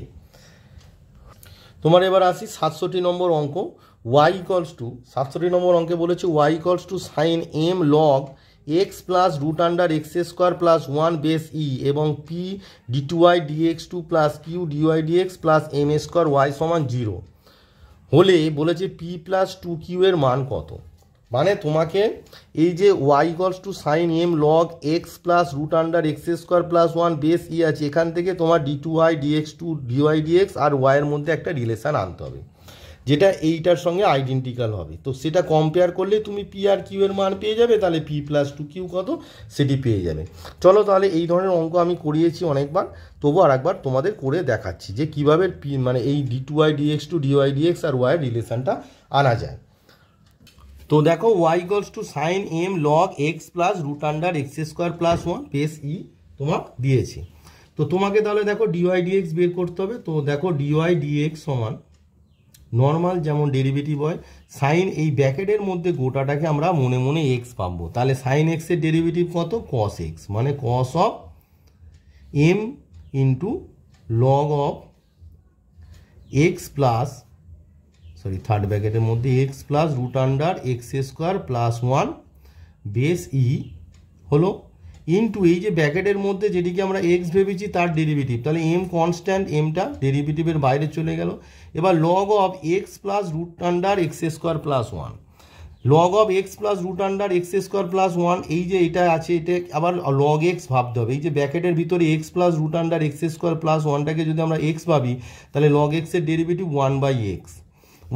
তোমার এবার আসি 67 নম্বর অঙ্ক। Y equals two 67 number অঙ্কে বলেছে y equals to sine m log x plus root under x square plus 1 base e এবং p ডি2y d x two plus q d y d x plus m square y সমান 0 হলে বলেছে পি প্লাস 2q এর মান কত। মানে তোমাকে এই যে y equals to sine m log x plus root under x square plus 1 base e আছে, এখান থেকে তোমার ডি2y ডিএক্স টু ডিওয়াই ডিএক্স আর ওয়াইয়ের মধ্যে একটা রিলেশান আনতে হবে যেটা এইটার সঙ্গে আইডেন্টিক্যাল হবে। তো সেটা কম্পেয়ার করলে তুমি পি আর কিউ এর মান পেয়ে যাবে, তাহলে পি প্লাস 2q কত সেটি পেয়ে যাবে। চলো তাহলে এই ধরনের অঙ্ক আমি করিয়েছি অনেকবার, তবু আর একবার তোমাদের করে দেখাচ্ছি যে কীভাবে পি মানে এই ডি2y ডিএক্স টু ডিওয়াই ডিএক্স আর ওয়াইয়ের রিলেশানটা আনা যায়। তো দেখো y equals to sine m log x plus root under x square plus 1 base e তোমার দিয়েছি। তো তোমাকে তাহলে দেখো ডিওয়াই ডিএক্স বের করতে হবে। তো দেখো ডিওয়াই ডিএক্স সমান নর্মাল যেমন ডেরিভেটিভ হয় সাইন এই ব্র্যাকেটের মধ্যে গোটাটাকে আমরা মনে মনে এক্স পাবো। তাহলে সাইন এক্সের ডেরিভেটিভ কত কস এক্স, মানে cos of m into log of x plus third ব্র্যাকেটের মধ্যে x plus root under x square plus 1 base e হলো ইন্টু এই যে ব্র্যাকেটের মধ্যে যেটিকে আমরা এক্স ভেবেছি তার ডেরিভেটিভ, তাহলে এম কনস্ট্যান্ট, এমটা ডেরিভেটিভের বাইরে চলে গেল। এবার log of x plus root under x square plus 1, log of x plus root under x square plus 1, এই যে এটা আছে এটা আবার লগ এক্স ভাবতে হবে। এই যে ব্র্যাকেটের ভিতরে x plus root under x square plus 1টাকে যদি আমরা এক্স ভাবি তাহলে লগ এক্সের ডেরিভেটিভ 1/x,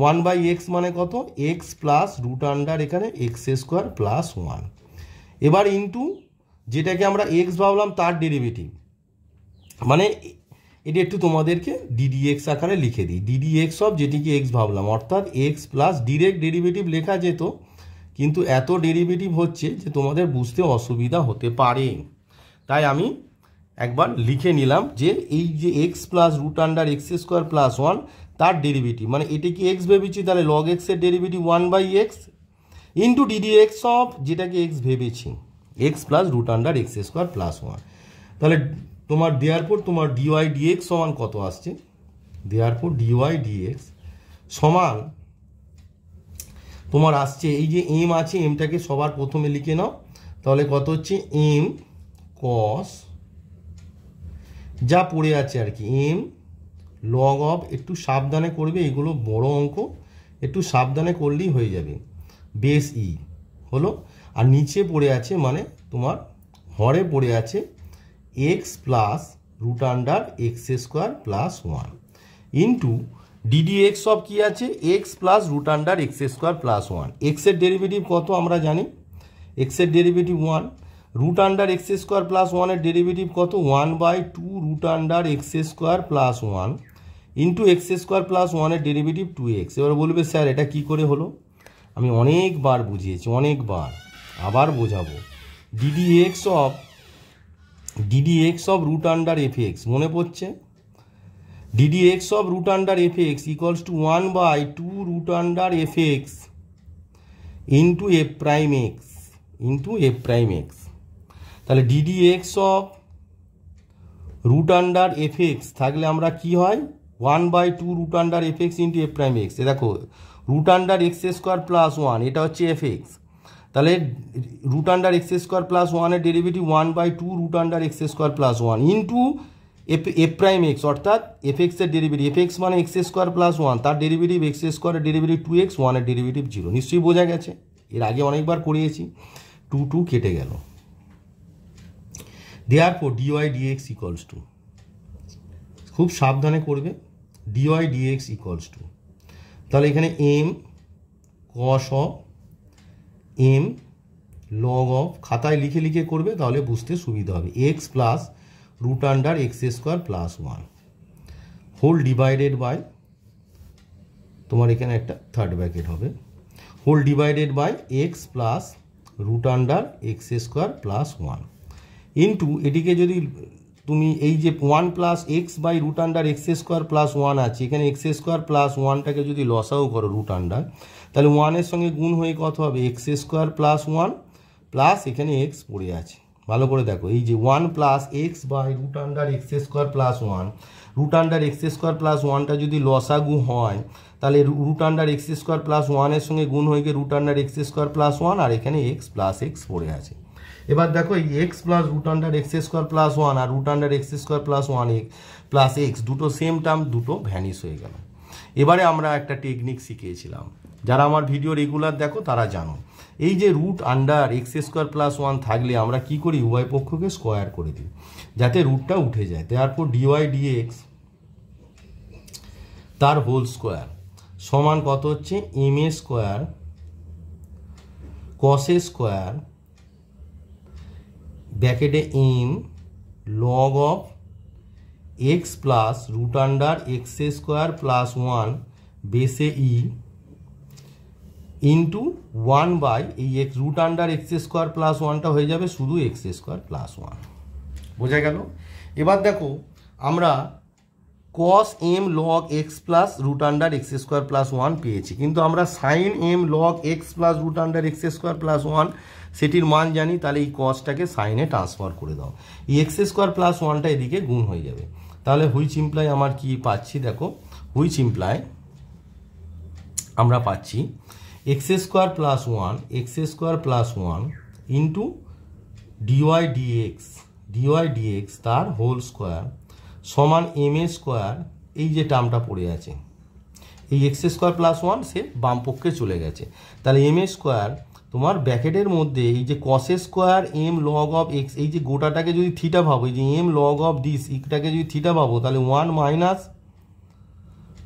1/x মানে কত এক্স প্লাস রুট আন্ডার এখানে এক্স স্কোয়ার প্লাস 1। এবার ইন্টু যেটাকে আমরা এক্স ভাবলাম তার ডেরিভেটিভ, মানে এটা একটু তোমাদেরকে ডিডিএক্স আকারে লিখে দিই, ডিডিএক্স অফ যেটিকে এক্স ভাবলাম অর্থাৎ এক্স প্লাস ডিরেক্ট ডেরিভেটিভ লেখা যেত, কিন্তু এত ডেরিভেটিভ হচ্ছে যে তোমাদের বুঝতে অসুবিধা হতে পারে, তাই আমি একবার লিখে নিলাম যে এই যে x plus root under x square plus 1 তার ডেরিভেটিভ, মানে এটাকে এক্স ভেবেছি তাহলে লগ এক্সের derivative 1/x into d d x of যেটাকে এক্স ভেবেছি x plus root under x square plus 1। তাহলে তোমার দেয়ারপর তোমার ডিওয়াই ডিএক্স সমান কত আসছে, দেয়ারপর ডিওয়াই ডিএক্স সমান তোমার আসছে এই যে এম আছে এমটাকে সবার প্রথমে লিখে নাও, তাহলে কত হচ্ছে এম কস যা পড়ে আছে আর কি এম লগ অফ, একটু সাবধানে করবে এগুলো বড় অঙ্ক, একটু সাবধানে করলেই হয়ে যাবে, বেস ই হলো। আর নিচে পড়ে আছে মানে তোমার হরে পড়ে আছে x plus root under x square plus 1 into d d x of কি আছে x plus root under x square plus 1। এক্সের ডেরিভেটিভ কত আমরা জানি, এক্সের derivative 1, root under x square plus 1-এর ডেরিভেটিভ কত 1/2 root under x square plus 1 into x square plus 1-এর ডেরিভেটিভ 2x। এবার বলবে স্যার এটা কি করে হলো, আমি অনেকবার বুঝিয়েছি, অনেকবার আবার বোঝাবো। D d x of root under f x মনে পড়ছে, d d x of root under f x equals to 1/2 root under f x into f prime x into f prime x. তাহলে d d x of root under f x থাকলে আমরা কি হয় 1/2 root under f x into f prime x. এ দেখো root under x square plus 1 এটা হচ্ছে f x, তাহলে root under x square plus 1-এর derivative 1/2 root under x square plus 1 into f prime x অর্থাৎ এফ এক্সের derivative, f x মানে x square plus 1 তার ডেরিভেটিভ এক্স স্কোয়ারের derivative 2x, 1-এর ডেরিভেটিভ 0। নিশ্চয়ই বোঝা গেছে, এর আগে অনেকবার করিয়েছি। 2 কেটে গেল। Therefore d y d x equals to, খুব সাবধানে করবে, ডিওয়াই ডিএক্স ইকুয়ালস টু, তাহলে এখানে m cos of m log of, খাতায় লিখে লিখে করবে তাহলে বুঝতে সুবিধা হবে, x plus root under x square plus 1 whole divided by, তোমার এখানে একটা থার্ড ব্র্যাকেট হবে, whole divided by x plus root under x square plus 1 into এটিকে যদি তুমি এই যে 1 plus x by root under x square plus 1 আছে, এখানে এক্স স্কোয়ার প্লাস 1টাকে যদি লসাও করো রুট আন্ডার, তাহলে 1-এর সঙ্গে গুণ হয়ে কত হবে এক্স স্কোয়ার প্লাস 1 প্লাস এখানে এক্স পড়ে আছে, ভালো করে দেখো, এই যে 1 plus x by root under x square plus 1, root under x square plus 1টা যদি লসাগু হয় তাহলে root under x square plus 1-এর সঙ্গে গুণ হয়ে গিয়ে root under x square plus 1, আর এখানে এক্স প্লাস এক্স পড়ে আছে। এবার দেখো এই x plus root under x square plus 1 আর root under x square plus 1 plus x দুটো সেম টার্ম, দুটো ভ্যানিশ হয়ে গেল। এবারে আমরা একটা টেকনিক শিখিয়েছিলাম, যারা আমার ভিডিও রেগুলার দেখো তারা জানো। এই যে root under x square plus 1 থাকলে আমরা কি করি, উভয় পক্ষকে স্কোয়ার করে দিই যাতে রুটটা উঠে যায়। তারপর ডিওয়াই ডিএক্স তার হোল স্কোয়ার সমান কত হচ্ছে, m a square cos a square ব্র্যাকেটে m log of x plus root under x square plus 1 বেসে ই ইন্টু 1 বাই এই x root under x square plus 1টা হয়ে যাবে শুধু এক্স স্কোয়ার প্লাস 1। বোঝা গেল? এবার দেখো আমরা cos m log x plus root under x square plus 1 পেয়েছি, কিন্তু আমরা sine m log x plus root under x square plus 1 সেটির মান জানি। তাহলে এই কসটাকে সাইনে ট্রান্সফার করে দাও, এই এক্স স্কোয়ার প্লাস 1টা এদিকে গুণ হয়ে যাবে। তাহলে হুইচ ইমপ্লাই আমার কি পাচ্ছি, দেখো হুইচ ইমপ্লাই আমরা পাচ্ছি x square plus 1 x square plus 1 into d y d x তার হোল স্কোয়ার সমান এম এ স্কোয়ার, এই যে টার্মটা পড়ে আছে এই এক্স স্কোয়ার প্লাস 1 সে বাম পক্ষে চলে গেছে। তাহলে এম এ স্কোয়ার তোমার ব্র্যাকেটের মধ্যে এই যে cos square m log of x, এই যে গোটাটাকে যদি থিটা ভাবো, এই যে এম লগ অফ দিস ইকটাকে যদি থিটা ভাবো তাহলে 1 মাইনাস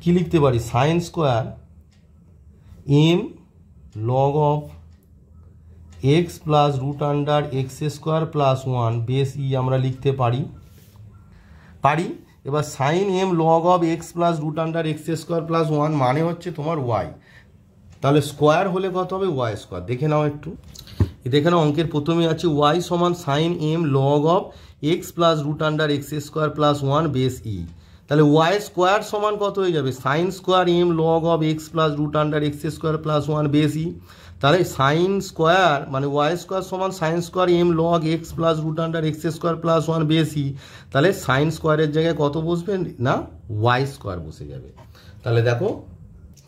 কি লিখতে পারি, sine square m log of x plus root under x square plus 1 base e আমরা লিখতে পারি। এবার sine m log of x plus root under x square plus 1 মানে হচ্ছে তোমার ওয়াই, তাহলে স্কোয়ার হলে কত হবে, ওয়াই স্কোয়ার। দেখে নাও একটু, দেখে নাও অঙ্কের প্রথমে আছে ওয়াই সমান sine m log of x plus root under x square plus 1 base e, তাহলে ওয়াই স্কোয়ার সমান কত হয়ে যাবে, sine square m log of x plus root under x square plus 1 base e. তাহলে সাইন স্কোয়ার মানে Y square সমান sine square m log x plus root under x square plus 1 base e, তাহলে sine স্কোয়ারের জায়গায় কত বসবে না, Y square বসে যাবে। তাহলে দেখো,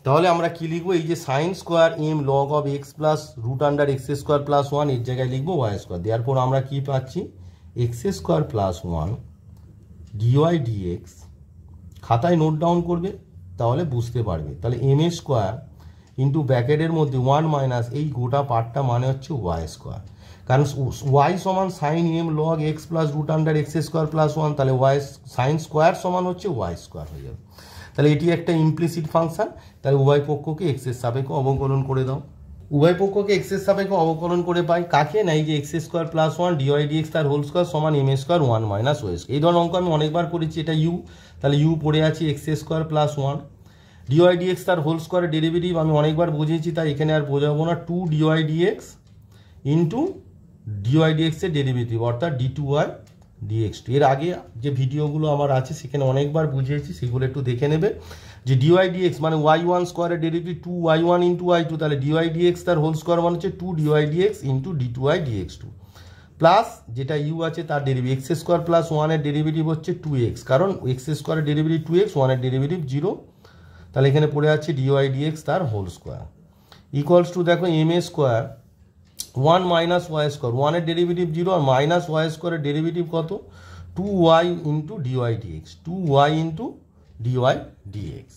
তাহলে আমরা কি লিখবো, এই যে sine square m log of x plus root under x square plus 1 এর জায়গায় লিখবো ওয়াই স্কোয়ার। দেওয়ার পর আমরা কি পাচ্ছি, x square plus 1 d y d x, খাতায় নোট ডাউন করবে তাহলে বুঝতে পারবে। তাহলে এম এ স্কোয়ার ইন্টু ব্র্যাকেটের মধ্যে 1 মাইনাস এই গোটা পার্টটা মানে হচ্ছে ওয়াই স্কোয়ার, কারণ ওয়াই সমান sine m log x plus root under x square plus 1, তাহলে ওয়াই সাইন স্কোয়ার সমান হচ্ছে ওয়াই স্কোয়ার হয়ে যাবে। তাহলে এটি একটা ইমপ্লিসিট ফাংশন। তাহলে উভয় পক্ষকে এক্সের সাপেক্ষে অবকলন করে দাও, উভয় পক্ষকে এক্সের সাপেক্ষে অবকলন করে পাই কাকে না, এই যে x square plus 1 d y d x তার হোল স্কোয়ার সমান m square 1 minus y square. এই ধরনের অঙ্ক আমি অনেকবার করেছি, এটা ইউ, তাহলে ইউ পড়ে আছে x square plus 1 d y d x তার হোল স্কোয়ারের ডেরিভেটিভ আমি অনেকবার বুঝিয়েছি, তাই এখানে আর বোঝাবো না। 2 ডিওয়াই ডিএক্স ইন্টু ডিওয়াই ডিএক্সের ডেরিভেটিভ অর্থাৎ d2y dx2। এর আগে যে ভিডিওগুলো আমার আছে সেখানে অনেকবার বুঝিয়েছি, সেগুলো একটু দেখে নেবে। যে ডিওয়াই ডিএক্স মানে y1 স্কোয়ারের ডেরিভেটিভ 2y1 ইন্টু y2, তাহলে ডিওয়াই ডিএক্স তার হোল স্কোয়ার মানে হচ্ছে 2 d y d x into d2y dx2 plus যেটা ইউ আছে তার ডেরিভেটিভ এক্স স্কোয়ার প্লাস 1 এর ডেরিভেটিভ হচ্ছে 2x, কারণ এক্স স্কোয়ারের ডেরিভেটিভ 2x, 1 এর ডেরিভেটিভ 0, তাহলে এখানে পড়ে আছে ডিওয়াই ডিএক্স তার হোল স্কোয়ার ইকুয়ালস টু দেখো m a square 1 minus y square, 1 এর ডেরিভেটিভ 0 আর মাইনাস ওয়াই স্কোয়ারের ডেরিভেটিভ কত, 2y into d y d x, 2y into d y d x.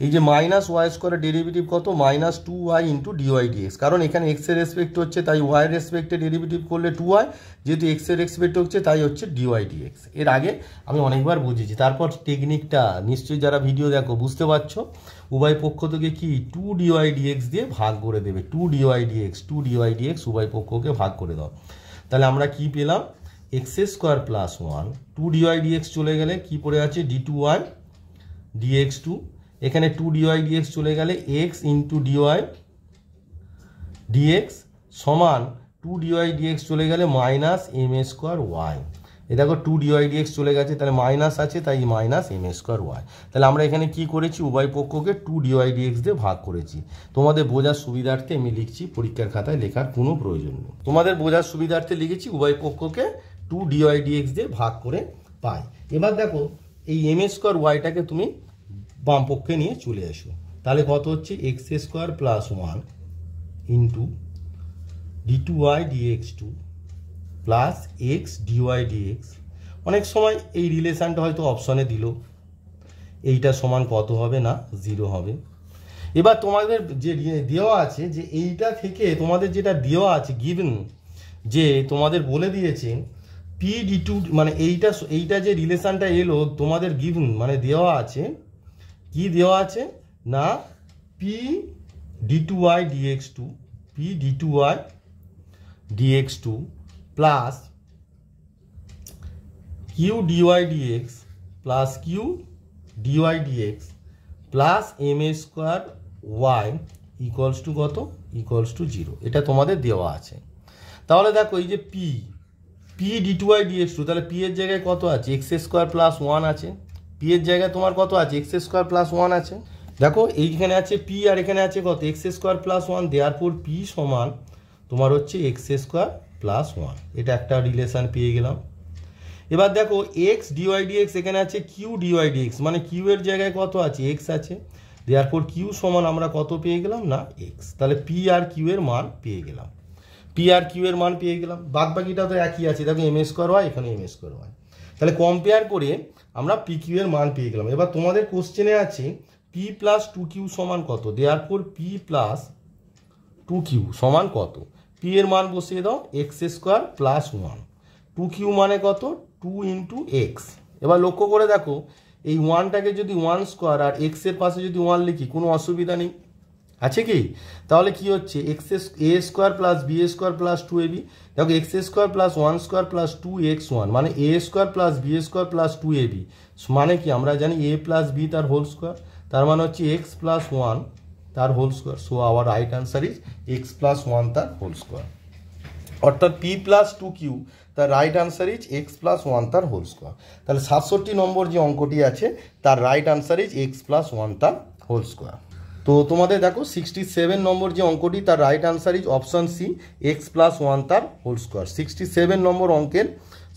এই যে মাইনাস ওয়াই স্কোয়ারের ডেরিভেটিভ কত, minus 2y into d y d x, কারণ এখানে এক্স এর রেসপেক্ট হচ্ছে তাই ওয়াই এর রেসপেক্টে ডেরিভেটিভ করলে 2y, যেহেতু এক্স এর রেসপেক্ট হচ্ছে তাই হচ্ছে ডিওয়াই ডিএক্স। এর আগে আমি অনেকবার বুঝেছি। তারপর টেকনিকটা নিশ্চয়ই যারা ভিডিও দেখো বুঝতে পারছো, উভয় পক্ষ থেকে কি 2 ডিওয়াই ডিএক্স দিয়ে ভাগ করে দেবে, 2 ডিওয়াই ডিএক্স উভয় পক্ষকে ভাগ করে দাও। তাহলে আমরা কি পেলাম, x square plus 1 2 d y d x চলে গেলে কি পড়ে আছে d2y dx2, এখানে 2 ডিওয়াই ডিএক্স চলে গেলে x ইন্টু ডিওয়াই ডিএক্স সমান 2 ডিওয়াই ডিএক্স চলে গেলে মাইনাস এম স্কোয়ার ওয়াই। এই দেখো 2 ডিওয়াই ডিএক্স চলে গেছে, তাহলে মাইনাস আছে, তাই মাইনাস এম স্কোয়ার ওয়াই। তাহলে আমরা এখানে কি করেছি, উভয় পক্ষকে 2 ডিওয়াই ডিএক্স দিয়ে ভাগ করেছি। তোমাদের বোঝার সুবিধার্থে আমি লিখছি, পরীক্ষার খাতায় লেখার কোনো প্রয়োজন নেই। তোমাদের বোঝার সুবিধার্থে লিখেছি উভয় পক্ষকে 2 ডিওয়াই ডিএক্স দিয়ে ভাগ করে পাই। এবার দেখো এই এম স্কোয়ার ওয়াইটাকে তুমি বাম পক্ষে নিয়ে চলে এসো, তাহলে কত হচ্ছে x square plus 1 into d2y dx2 plus x d y d x. অনেক সময় এই রিলেশানটা হয়তো অপশনে দিল, এইটা সমান কত হবে না 0 হবে। এবার তোমাদের যে দেওয়া আছে যে এইটা থেকে তোমাদের যেটা দেওয়া আছে গিভেন, যে তোমাদের বলে দিয়েছে পি ডি টু, মানে এইটা যে রিলেশানটা এলো তোমাদের গিভেন মানে দেওয়া আছে, কি দেওয়া আছে না p d two y d x two, p d two y d x two plus q d y d x plus q d y d x plus m a square y equals two কত, ইকুয়ালস টু 0। এটা তোমাদের দেওয়া আছে। তাহলে দেখো এই যে p d two y d x two, তাহলে পি এর জায়গায় কত আছে এক্স স্কোয়ার প্লাস 1 আছে, পি এর জায়গায় তোমার কত আছে এক্স স্কোয়ার প্লাস 1 আছে। দেখো এইখানে আছে পি আর এখানে আছে কত x square plus 1, therefore P সমান তোমার হচ্ছে এক্স স্কোয়ার প্লাস 1। এটা একটা রিলেশান পেয়ে গেলাম। এবার দেখো এক্স ডিওয়াই ডিএক্স এখানে আছে কিউ ডিওয়াই ডিএক্স, মানে কিউ এর জায়গায় কত আছে এক্স আছে, দেয়ারফর কিউ সমান আমরা কত পেয়ে গেলাম না এক্স। তাহলে পি আর কিউ এর মান পেয়ে গেলাম, পি আর কিউ এর মান পেয়ে গেলাম। বাদ বাকিটা তো একই আছে, দেখো এম স্কোয়ার ওয়াই এখানে এম স্কোয়ার ওয়াই। তাহলে কম্পেয়ার করে আমরা পি কিউ এর মান পেয়ে গেলাম। এবার তোমাদের কোশ্চেনে আছে পি প্লাস 2q সমান কত, দেয়ারফর পি প্লাস 2q সমান কত, পি এর মান বসিয়ে দাও এক্স স্কোয়ার প্লাস 1, 2q মানে কত 2 ইন্টু এক্স। এবার লক্ষ্য করে দেখো এই 1টাকে যদি 1 স্কোয়ার আর এক্স এর পাশে যদি 1 লিখি কোনো অসুবিধা নেই, আছে কি? তাহলে কি হচ্ছে x a square plus b square plus 2ab। দেখো x square plus 1 square plus 2x1 মানে a square plus b square plus 2ab, মানে কি আমরা জানি এ প্লাস বি তার হোল স্কোয়ার, তার মানে হচ্ছে এক্স প্লাস 1 তার whole square. So our right answer is x plus 1 তার হোল স্কোয়ার। অর্থাৎ পি প্লাস 2q তার right answer is x plus 1 তার হোল স্কোয়ার। তাহলে 67 নম্বর যে অঙ্কটি আছে তার right answer is x plus 1 তার হোল স্কোয়ার। তো তোমাদের দেখো 67 নম্বর যে অঙ্কটি তার right answer is option C x plus 1 তার হোল স্কোয়ার। 67 নম্বর অঙ্কের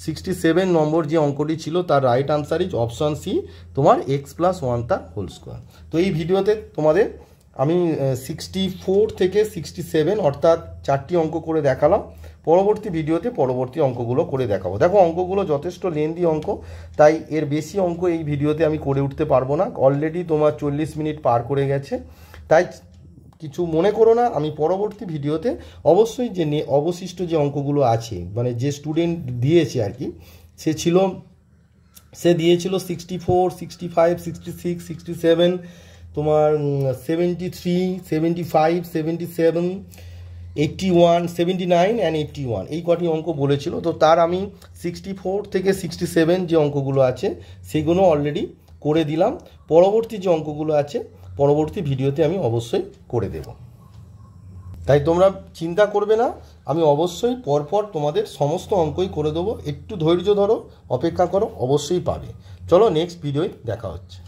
67 নম্বর যে অঙ্কটি ছিল তার right answer is option C তোমার এক্স প্লাস 1 তার হোল স্কোয়ার। তো এই ভিডিওতে তোমাদের আমি 64 থেকে 67 অর্থাৎ 4টি অঙ্ক করে দেখালাম। পরবর্তী ভিডিওতে পরবর্তী অঙ্কগুলো করে দেখাবো। দেখো অঙ্কগুলো যথেষ্ট লেন্দি অঙ্ক, তাই এর বেশি অঙ্ক এই ভিডিওতে আমি করে উঠতে পারবো না। অলরেডি তোমার 40 মিনিট পার করে গেছে, তাই কিছু মনে করো না। আমি পরবর্তী ভিডিওতে অবশ্যই যে অবশিষ্ট যে অঙ্কগুলো আছে, মানে যে স্টুডেন্ট দিয়েছে আর কি, সে দিয়েছিল 64, 65, 66, 67, তোমার 73, 75, 77, 81, 79 অ্যান্ড 81 এই কটি অঙ্ক বলেছিল। তো তার আমি 64 থেকে 67 যে অঙ্কগুলো আছে সেগুলো অলরেডি করে দিলাম। পরবর্তী যে অঙ্কগুলো আছে পরবর্তী ভিডিওতে আমি অবশ্যই করে দেব, তাই তোমরা চিন্তা করবে না, আমি অবশ্যই পরপর তোমাদের সমস্ত অঙ্কই করে দেবো। একটু ধৈর্য ধরো, অপেক্ষা করো, অবশ্যই পাবে। চলো নেক্সট ভিডিওয় দেখা হচ্ছে।